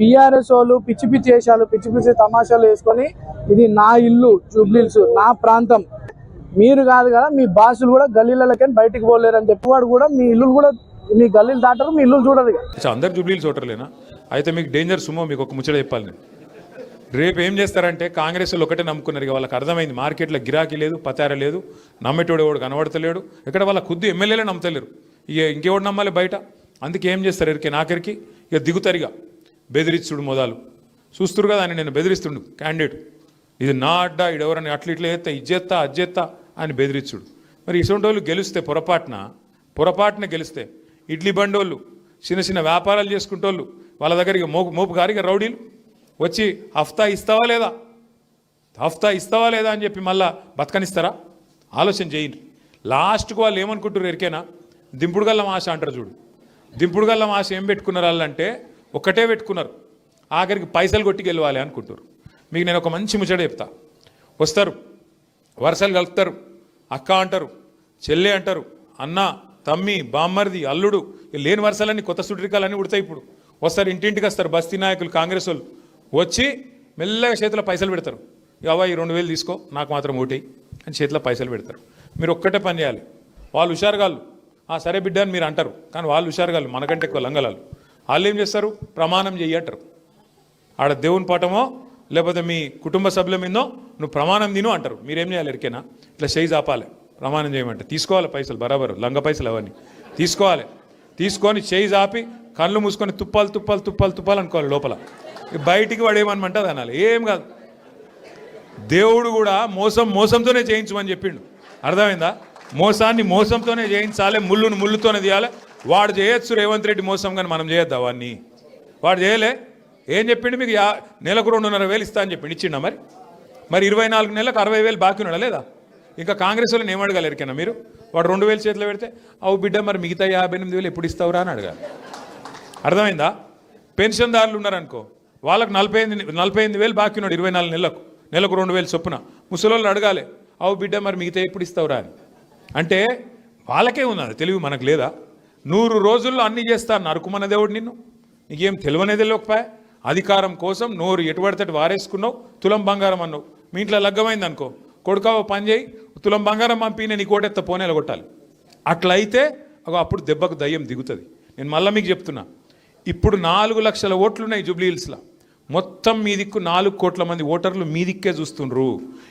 BRS వాళ్ళు పిచ్చి పిచ్చి వేషాలు పిచ్చి పిచ్చి తమాషాలు వేసుకొని ఇది నా ఇల్లు జూబ్లీహిల్స్ నా ప్రాంతం మీరు కాదు కదా మీ బాసులు కూడా గల్లీలకని బయటికి పోలేరు అని చెప్పేవాడు కూడా మీ ఇల్లు కూడా మీ గల్లీలు దాటరు మీ ఇల్లు చూడరు. అందరు జూబ్లీహిల్స్ ఓటర్లేనా? అయితే మీకు డేంజర్ సుమో. మీకు ఒక ముచ్చట చెప్పాలి నేను. రేపు ఏం చేస్తారంటే కాంగ్రెస్ వాళ్ళు ఒకటే నమ్ముకున్నారు. ఇక వాళ్ళకి అర్థమైంది మార్కెట్లో గిరాకీ లేదు, పతార లేదు, నమ్మేటోడు ఎవడు కనబడతలేడు. ఇక్కడ వాళ్ళ కొద్ది ఎమ్మెల్యేలే నమ్మతలేరు. ఇక ఇంకెవడు నమ్మాలి బయట? అందుకే ఏం చేస్తారు ఎరికే నాకరికి ఇక దిగుతారిగా బెదిరిస్తుడు మొదలు చూస్తురు కదా అని. నేను బెదిరిస్తుండు క్యాండిడేట్ ఇది నా అడ్డా ఇడెవరని అట్లా ఇట్లా చేస్తా ఇజ్జెత్తా అజ్జెత్తా అని బెదిరిస్తుడు. మరి ఇటువంటి వాళ్ళు గెలిస్తే పొరపాటున గెలిస్తే ఇడ్లీ బండోళ్ళు చిన్న చిన్న వ్యాపారాలు చేసుకుంటోళ్ళు వాళ్ళ దగ్గరికి మోపు గారిగా రౌడీలు వచ్చి హఫ్తా ఇస్తావా లేదా అని చెప్పి మళ్ళా బతకనిస్తారా? ఆలోచన చేయండి. లాస్ట్కు వాళ్ళు ఏమనుకుంటారు ఎరికేనా? దింపుడు గల్లం ఆశ అంటారు చూడు. దింపుడు గల్లం ఆశ ఏం పెట్టుకున్నారు వాళ్ళంటే ఒక్కటే పెట్టుకున్నారు, ఆఖరికి పైసలు కొట్టి గెలవాలి అనుకుంటారు. మీకు నేను ఒక మంచి ముచ్చట చెప్తా. వస్తారు వరుసలు కలుపుతారు, అక్క అంటారు, చెల్లె అంటారు, అన్న తమ్మి బామ్మర్ది అల్లుడు లేని వరుసలన్నీ కొత్త సుట్రికాలన్నీ ఉడతాయి. ఇప్పుడు వస్తారు ఇంటింటికి వస్తారు బస్తీ నాయకులు కాంగ్రెస్ వాళ్ళు వచ్చి మెల్లగా చేతిలో పైసలు పెడతారు. అవ్వ ఈ 2000 తీసుకో నాకు మాత్రం ఓటేయి అని చేతిలో పైసలు పెడతారు. మీరు ఒక్కటే పని చేయాలి. వాళ్ళు హుషారుగాళ్ళు సరే బిడ్డ అని మీరు అంటారు, కానీ వాళ్ళు హుషారుగాళ్ళు మనకంటే ఎక్కువ లంగలాలు. వాళ్ళు ఏం చేస్తారు? ప్రమాణం చెయ్యి అంటారు. ఆడ దేవుని పాఠమో లేకపోతే మీ కుటుంబ సభ్యుల మీదో నువ్వు ప్రమాణం తిను అంటారు. మీరేం చేయాలి ఎరికేనా? ఇట్లా చేయి చాపాలి, ప్రమాణం చేయమంటే తీసుకోవాలి పైసలు బరాబరు లంగ పైసలు అవన్నీ తీసుకోవాలి. తీసుకొని చేయి చాపి కళ్ళు మూసుకొని తుప్పాలు అనుకోవాలి. లోపల బయటికి వాడేమనమంటే అది అనాలి. ఏం కాదు. దేవుడు కూడా మోసంతోనే చేయించమని చెప్పిండు. అర్థమైందా? మోసాన్ని మోసంతోనే చేయించాలి, ముళ్ళుతోనే తీయాలి. వాడు చేయొచ్చు రేవంత్ రెడ్డి మోసం, కానీ మనం చేయొద్దు అవన్నీ. వాడు చేయలే. ఏం చెప్పిండు? మీకు నెలకు 2,500 ఇస్తా అని చెప్పిండు. ఇచ్చిండా? మరి 24 నెలలకు 60,000 బాకీ ఉన్నాడా లేదా? ఇంకా కాంగ్రెస్ వాళ్ళని ఏం అడగాలి ఎరికైనా మీరు? వాడు 2,000 చేతిలో పెడితే అవు బిడ్డ మరి మిగతా 58,000 ఎప్పుడు ఇస్తావురా అని అడగాలి. అర్థమైందా? పెన్షన్దారులు ఉన్నారనుకో, వాళ్ళకు 48,000 బాకీ ఉన్నాడు 24 నెలలకు, నెలకు 2,000 చొప్పున. ముసలోళ్ళు అడగాలి అవు బిడ్డ మరి మిగతా ఎప్పుడు ఇస్తావురా అని. అంటే వాళ్ళకే ఉన్నది తెలివి, మనకు లేదా? 100 రోజుల్లో అన్నీ చేస్తాను నరుకుమన్న దేవుడు నిన్ను. నీకేం తెలియనేది తెలియకపోయా? అధికారం కోసం నోరు ఎటుపడితే వారేసుకున్నావు, తులం బంగారం అన్నావు. మీ ఇంట్లో లగ్గమైంది అనుకో, కొడుకావో పని చేయి, తులం బంగారం పంపి నేను కోటెత్త పోనేలా కొట్టాలి. అట్లయితే అప్పుడు దెబ్బకు దయ్యం దిగుతుంది. నేను మళ్ళీ మీకు చెప్తున్నా, ఇప్పుడు 4 లక్షల ఓట్లు ఉన్నాయి జూబ్లీహిల్స్లో. మొత్తం మీ దిక్కు 4 కోట్ల మంది ఓటర్లు మీ దిక్కే చూస్తుండ్రు.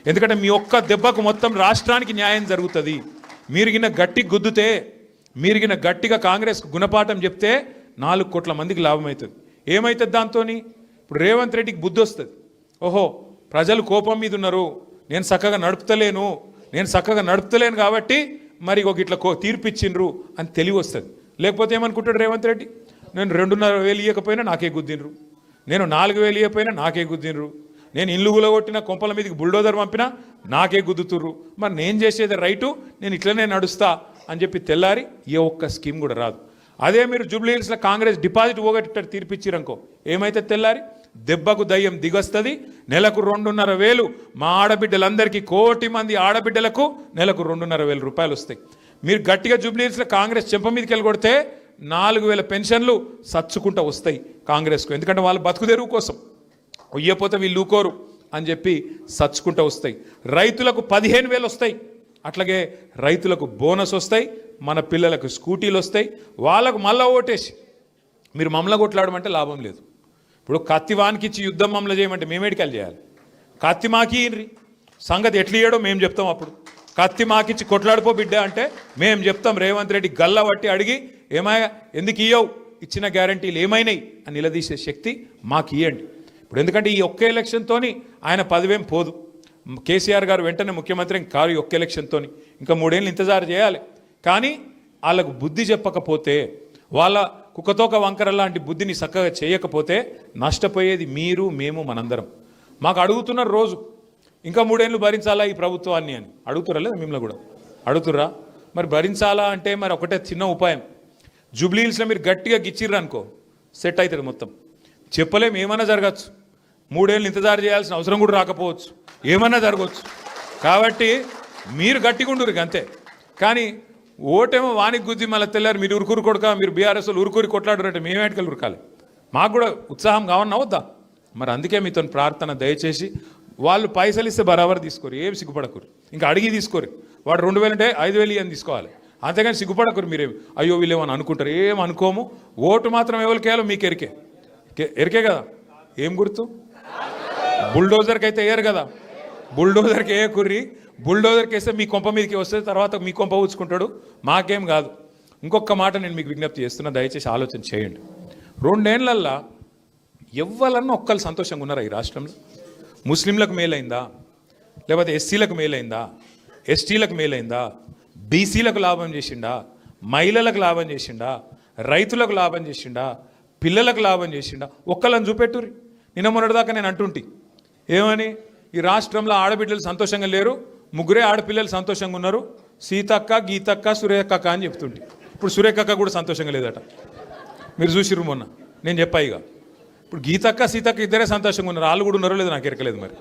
ఎందుకంటే మీ ఒక్క దెబ్బకు మొత్తం రాష్ట్రానికి న్యాయం జరుగుతుంది. మీరిగిన గట్టి గుద్దుతే, మీరిగిన గట్టిగా కాంగ్రెస్కు గుణపాఠం చెప్తే 4 కోట్ల మందికి లాభం అవుతుంది. ఏమవుతుంది దాంతో? ఇప్పుడు రేవంత్ రెడ్డికి బుద్ధి వస్తుంది. ఓహో ప్రజలు కోపం మీద ఉన్నారు, నేను చక్కగా నడుపుతలేను కాబట్టి మరి ఒక ఇట్లా తీర్పిచ్చిండ్రు అని తెలివి వస్తుంది. లేకపోతే ఏమనుకుంటాడు రేవంత్ రెడ్డి? నేను 2,500 ఇవ్వకపోయినా నాకే గుద్దిండ్రు, నేను 4,000 ఇవ్వకపోయినా నాకే గుద్దిండ్రు, నేను ఇల్లు గులగొట్టిన కొంపల మీదకి బుల్డోజర్ పంపినా నాకే గుద్దుతుర్రు, మరి నేను చేసేది రైటు, నేను ఇట్లనే నడుస్తా అని చెప్పి తెల్లారి ఏ ఒక్క స్కీమ్ కూడా రాదు. అదే మీరు జూబ్లీహిల్స్లో కాంగ్రెస్ డిపాజిట్ పోగొట్టి తీర్పిచ్చిరనుకో, ఏమైతే తెల్లారి దెబ్బకు దయ్యం దిగొస్తుంది. నెలకు 2,500 మా ఆడబిడ్డలందరికీ 1 కోటి మంది ఆడబిడ్డలకు నెలకు 2,500 రూపాయలు వస్తాయి. మీరు గట్టిగా జూబ్లీహిల్స్లో కాంగ్రెస్ చెంప మీదకి వెళ్ళగొడితే 4,000 పెన్షన్లు సచ్చుకుంటూ వస్తాయి కాంగ్రెస్కు. ఎందుకంటే వాళ్ళు బతుకు తెరువు కోసం ఉయ్యపోతే వీళ్ళు ఊకోరు అని చెప్పి సచ్చుకుంటూ వస్తాయి. రైతులకు 15,000 వస్తాయి. అట్లాగే రైతులకు బోనస్ వస్తాయి, మన పిల్లలకు స్కూటీలు వస్తాయి. వాళ్ళకు మళ్ళా ఓటేసి మీరు మమ్మల్ని కొట్లాడమంటే లాభం లేదు. ఇప్పుడు కత్తి వానికి ఇచ్చి యుద్ధం మమ్మల్ని చేయమంటే మేమేడికలు చేయాలి? కత్తి మాకి ఇన్రి సంగతి ఎట్లా ఇయ్యడో మేము చెప్తాం. అప్పుడు కత్తి మాకిచ్చి కొట్లాడిపో బిడ్డ అంటే మేము చెప్తాం. రేవంత్ రెడ్డి గల్ల పట్టి అడిగి ఏమాయా ఎందుకు ఇయ్యవు, ఇచ్చిన గ్యారంటీలు ఏమైనాయి అని నిలదీసే శక్తి మాకు ఇవ్వండి. ఇప్పుడు ఎందుకంటే ఈ ఒక్క ఎలక్షన్తో ఆయన పదవేం పోదు. కేసీఆర్ గారు వెంటనే ముఖ్యమంత్రి కారు ఒక్క ఎలక్షన్తో, ఇంకా 3 ఏళ్ళు ఇంతజారు చేయాలి. కానీ వాళ్ళకు బుద్ధి చెప్పకపోతే, వాళ్ళ కుక్కతోక వంకర లాంటి బుద్ధిని చక్కగా చేయకపోతే నష్టపోయేది మీరు, మేము, మనందరం. మాకు అడుగుతున్నారు రోజు ఇంకా 3 ఏళ్ళు భరించాలా ఈ ప్రభుత్వాన్ని అని అడుగుతురా లేదా? మిమ్మల్ని కూడా అడుగుతుర్రా? మరి భరించాలా అంటే మరి ఒకటే చిన్న ఉపాయం. జూబ్లీహిల్స్లో మీరు గట్టిగా గిచ్చిర్రు అనుకో సెట్ అవుతుంది మొత్తం. చెప్పలేము, ఏమైనా జరగచ్చు. 3 ఏళ్ళు ఇంతజారు చేయాల్సిన అవసరం కూడా రాకపోవచ్చు, ఏమన్నా జరగవచ్చు. కాబట్టి మీరు గట్టిగా ఉండురు అంతే. కానీ ఓటేమో వానికి గుద్ది మళ్ళీ తెల్లారు మీరు ఉరుకురు కొడుక, మీరు బీఆర్ఎస్ ఉరుకురి కొట్లాడారంటే మేమేటికలు ఉరకాలి? మాకు కూడా ఉత్సాహం కావన్నా వద్దా? మరి అందుకే మీతో ప్రార్థన, దయచేసి వాళ్ళు పైసలు ఇస్తే బరాబర్ తీసుకోరు, ఏం సిగ్గుపడకూరు, ఇంకా అడిగి తీసుకోరు. వాడు 2000 అంటే 5000 అని తీసుకోవాలి, అంతేగాని సిగ్గుపడకూరు. మీరేం అయ్యో వీళ్ళేమని అనుకుంటారు, ఏం అనుకోము. ఓటు మాత్రం ఎవరికి వేయాలో మీకు ఎరికే కదా. ఏం గుర్తు? బుల్డోజర్కి అయితే వేయరు కదా, బుల్డోజర్కి ఏ కుర్రి, బుల్డోజర్కి వేస్తే మీ కొంప మీదకి వస్తే తర్వాత మీ కొంప ఊచుకుంటాడు, మాకేం కాదు. ఇంకొక మాట నేను మీకు విజ్ఞప్తి చేస్తున్నా, దయచేసి ఆలోచన చేయండి. 2 ఏళ్లల్లో ఎవ్వరన్నా ఒక్కరు సంతోషంగా ఉన్నారా ఈ రాష్ట్రంలో? ముస్లింలకు మేలైందా, లేకపోతే ఎస్సీలకు మేలైందా, ఎస్టీలకు మేలైందా, బీసీలకు లాభం చేసిండా, మహిళలకు లాభం చేసిండా, రైతులకు లాభం చేసిండా, పిల్లలకు లాభం చేసిండా? ఒక్కళ్ళని చూపెట్టుర్రి. నిన్న మొన్నటిదాకా నేను అంటుంటి ఏమని, ఈ రాష్ట్రంలో ఆడబిడ్డలు సంతోషంగా లేరు, 3 ఆడపిల్లలు సంతోషంగా ఉన్నారు, సీతక్క, గీతక్క, సురేఖక్క అని చెప్తుంటే. ఇప్పుడు సురేఖక్క కూడా సంతోషంగా లేదట. మీరు చూసిర్రు మొన్న, నేను చెప్పా. ఇక ఇప్పుడు గీతక్క, సీతక్క ఇద్దరే సంతోషంగా ఉన్నారు, వాళ్ళు కూడా ఉన్నారో లేదో నాకు ఎరకలేదు. మరి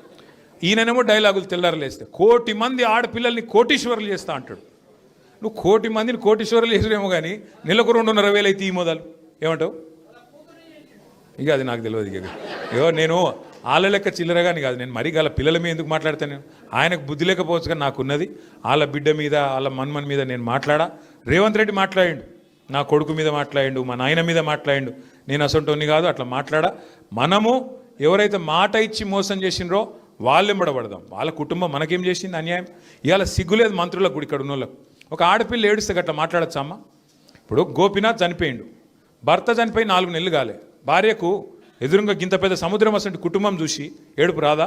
ఈయననేమో డైలాగులు తెల్లారలేస్తే 1 కోటి మంది ఆడపిల్లల్ని కోటీశ్వరులు చేస్తా అంటాడు. నువ్వు 1 కోటి మందిని కోటీశ్వరులు చేసినేమో కానీ నెలకు 2,500 అయితే ఈ మొదలు ఏమంటావు? ఇక అది నాకు తెలియదు. ఇక నేను వాళ్ళ లెక్క చిల్లరగాని కాదు, నేను మరీ గల పిల్లల మీద ఎందుకు మాట్లాడతాను? ఆయనకు బుద్ధి లేకపోవచ్చు కానీ నాకున్నది. వాళ్ళ బిడ్డ మీద, వాళ్ళ మన్మన్ మీద నేను మాట్లాడా. రేవంత్ రెడ్డి మాట్లాడిండు, నా కొడుకు మీద మాట్లాడిండు, మా నాయన మీద మాట్లాడిండు. నేను అసొంటోని కాదు, అట్లా మాట్లాడా. మనము ఎవరైతే మాట ఇచ్చి మోసం చేసినరో వాళ్ళెంబడబడదాం. వాళ్ళ కుటుంబం మనకేం చేసింది అన్యాయం? ఇవాళ సిగ్గులేదు మంత్రులకు కూడా, ఇక్కడ ఉన్న వాళ్ళకు. ఒక ఆడపిల్ల ఏడుస్తే గట్లా మాట్లాడచ్చా అమ్మ? ఇప్పుడు గోపినాథ్ చనిపోయిండు, భర్త చనిపోయి 4 నెలలు కాలే, భార్యకు ఎదురుగా గింత పెద్ద సముద్రం అసలు కుటుంబం చూసి ఏడుపు రాదా?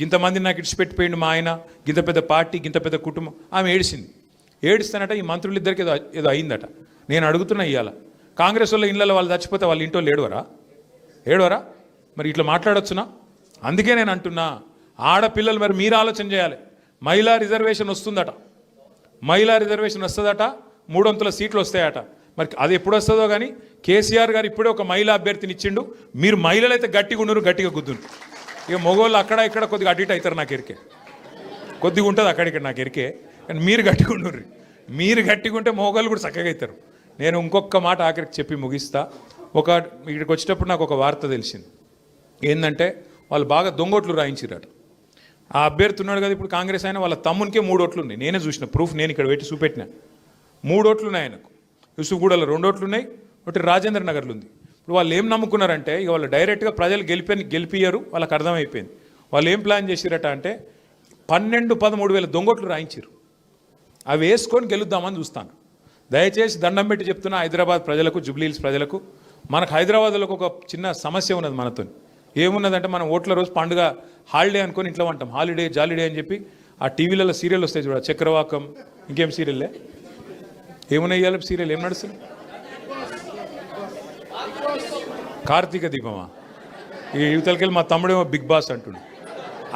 ఇంతమంది నాకు ఇడిచిపెట్టిపోయిండు మా ఆయన, గింత పెద్ద పార్టీ, గింత పెద్ద కుటుంబం. ఆమె ఏడిసింది. ఏడుస్తానట ఈ మంత్రులు ఇద్దరికి ఏదో అయిందట. నేను అడుగుతున్నా, ఇవాళ కాంగ్రెస్ వాళ్ళ ఇళ్ళలో వాళ్ళు చచ్చిపోతే వాళ్ళ ఇంట్లో ఏడవరా? మరి ఇట్లా మాట్లాడొచ్చునా? అందుకే నేను అంటున్నా, ఆడపిల్లలు మరి మీరు ఆలోచన చేయాలి. మహిళా రిజర్వేషన్ వస్తుందట, మహిళా రిజర్వేషన్ వస్తుందట, 300 సీట్లు వస్తాయట. మరి అది ఎప్పుడు వస్తుందో కానీ కేసీఆర్ గారు ఇప్పుడే ఒక మహిళా అభ్యర్థిని ఇచ్చిండు. మీరు మహిళలు అయితే గట్టిగా ఉన్నారు, గట్టిగా గుద్దును. ఇక మగవాళ్ళు అక్కడ ఇక్కడ కొద్దిగా అటు ఇటు అవుతారు, నాకు ఎరికే కొద్దిగా ఉంటుంది అక్కడిక్కడ, నాకు ఎరికే. కానీ మీరు గట్టిగా ఉన్నారు, మీరు గట్టిగా ఉంటే మగవాళ్ళు కూడా చక్కగా అవుతారు. నేను ఇంకొక మాట ఆఖరికి చెప్పి ముగిస్తా. ఇక్కడికి వచ్చేటప్పుడు నాకు ఒక వార్త తెలిసింది. ఏంటంటే వాళ్ళు బాగా దొంగోట్లు రాయించారట. ఆ అభ్యర్థి ఉన్నాడు కదా ఇప్పుడు కాంగ్రెస్ అయినా, వాళ్ళ తమ్మునికే 3 ఓట్లు ఉన్నాయి. నేనే చూసిన ప్రూఫ్, నేను ఇక్కడ పెట్టి చూపెట్టిన. 3 ఓట్లు ఉన్నాయి ఆయనకు. యూసుఫ్గూడలో 2 ఓట్లు ఉన్నాయి, ఒకటి రాజేంద్ర నగర్లో ఉంది. ఇప్పుడు వాళ్ళు ఏం నమ్ముకున్నారంటే, ఇక వాళ్ళు డైరెక్ట్గా ప్రజలు గెలిపియ్యరు, వాళ్ళకి అర్థమైపోయింది. వాళ్ళు ఏం ప్లాన్ చేసిరట అంటే 12-13 వేల దొంగోట్లు రాయించారు. అవి వేసుకొని గెలుద్దామని చూస్తాను. దయచేసి దండం పెట్టి చెప్తున్నా హైదరాబాద్ ప్రజలకు, జూబ్లీహిల్స్ ప్రజలకు, మనకు హైదరాబాద్లో ఒక చిన్న సమస్య ఉన్నది మనతో. ఏమున్నదంటే, మనం ఓట్ల రోజు పండుగ హాలిడే అనుకొని ఇంట్లో ఉంటాం, హాలిడే జాలిడే అని చెప్పి. ఆ టీవీలలో సీరియల్ వస్తాయి చూడ, చక్రవాకం, ఇంకేం సీరియల్లే, ఏమున్నాయి ఇవాళ సీరియల్ ఏం నడుస్తుంది? కార్తీక దీపమా? ఈ యువతలకెళ్ళి మా తమ్ముడేమో బిగ్ బాస్ అంటుండు.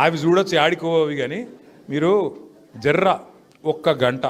అవి చూడొచ్చు, ఆడికోవి. కానీ మీరు జర్రా 1 గంట